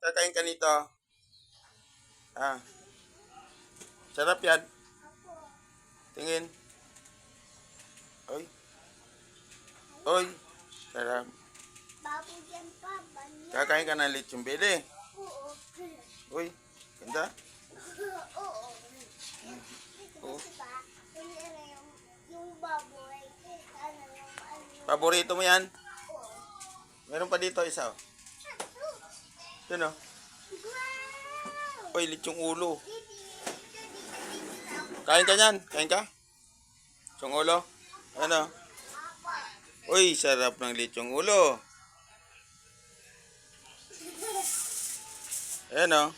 Kakain ka nito. Ah, sarap yan. Tingin. Oy, oy, sarap. Baboy yan pa, banyan. Kakain ka ng lechon bili. Oo. Uy, ganda. Oo. Oh. Diba? Yung baboy, ano yung ano. Paborito mo yan? Meron pa dito isa. Oh. Yun oh. Wow! Uy, lechong ulo. Kain ka yan? Kain ka? Lechong ulo? Ano? Uy, sarap ng lechong ulo. Ayan oh.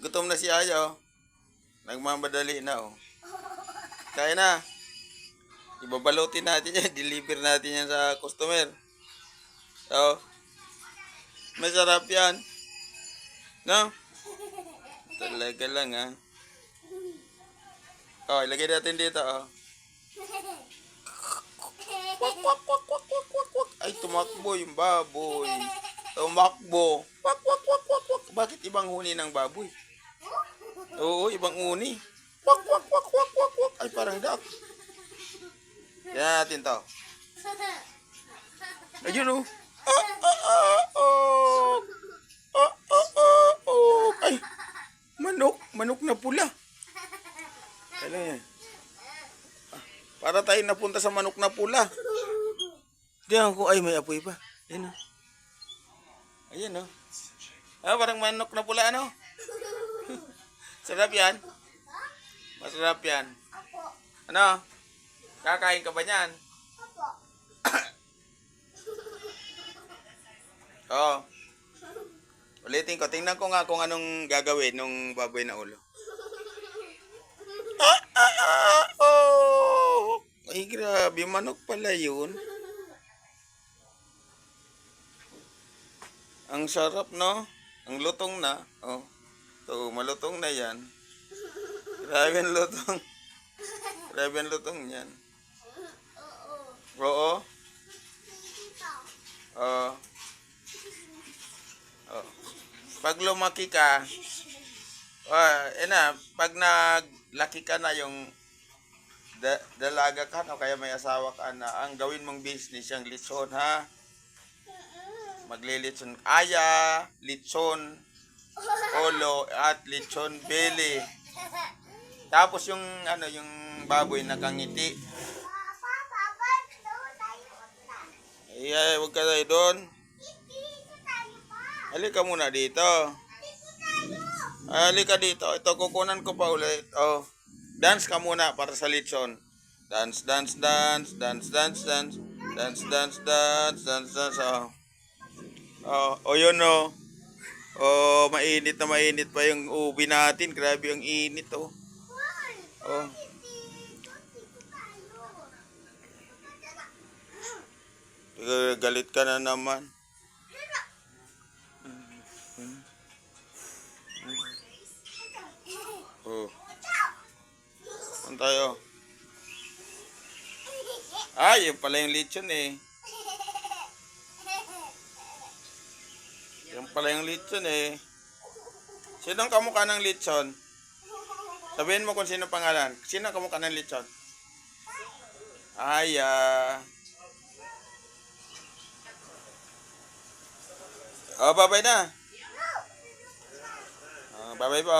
Gutom na si Aya oh. Nagmamadali na oh. Kain na. Ibabalutin natin yan. Deliver natin yan sa customer. Oh. Masarap yan. No? Talaga lang ha. Oh, ilagay natin dito oh. Kwak, kwak, kwak, kwak, kwak, kwak, kwak. Ay, tumakbo yung baboy. Tumakbo. Kwak, kwak, kwak, kwak, kwak. Bakit ibang huni ng baboy? Oo, ibang uni. Kwak, kwak, kwak, kwak, kwak, kwak. Ay, parang duck. Yan natin to. Ayun oh. Oh, oh, oh, oh. Oh, oh, oh, oh. Ay, manok. Manok na pula. Ano yan? Para tayo napunta sa manok na pula. Diyan ko, ay may apoy pa. Ayan o. Ayan o. Ah, parang manok na pula ano? Sarap yan. Masarap yan. Ano? Kakain ka ba niyan? Oo. Ulitin ko. Tingnan ko nga kung anong gagawin nung baboy na ulo. Oh! Ay, grabe. Manok pala yun. Ang sarap, no? Ang lutong na. Oh. So, malutong na yan. Grabe ang lutong. Grabe ang lutong yan. Oo. Oo. Oh. Pag lumaki ka, pag naglaki ka na yung dalaga ka o kaya may asawa ka na, ang gawin mong business yung lechon, ha? Maglilitson aya, lechon ulo at lechon belly. Tapos yung yung baboy nakangiti. Ay, wag ka tayo doon. Halika muna dito. Halika dito. Ito, kukunan ko pa ulit. Oh. Dance ka muna para sa lechon. Dance, dance, dance. Dance, dance, dance. Dance, dance, dance. Dance, dance. Oh. Oh, yun oh. Oh, mainit na mainit pa yung ubi natin. Grabe ang init oh. Oh. Galit ka na naman. Oh. Saan tayo? Ay, yun pala yung lechon eh. Yung pala yung lechon eh. Sinong kamukha ng lechon? Sabihin mo kung sino pangalan. Sino kamukha ng lechon? Aya. Oh, bye-bye na. Bye-bye po.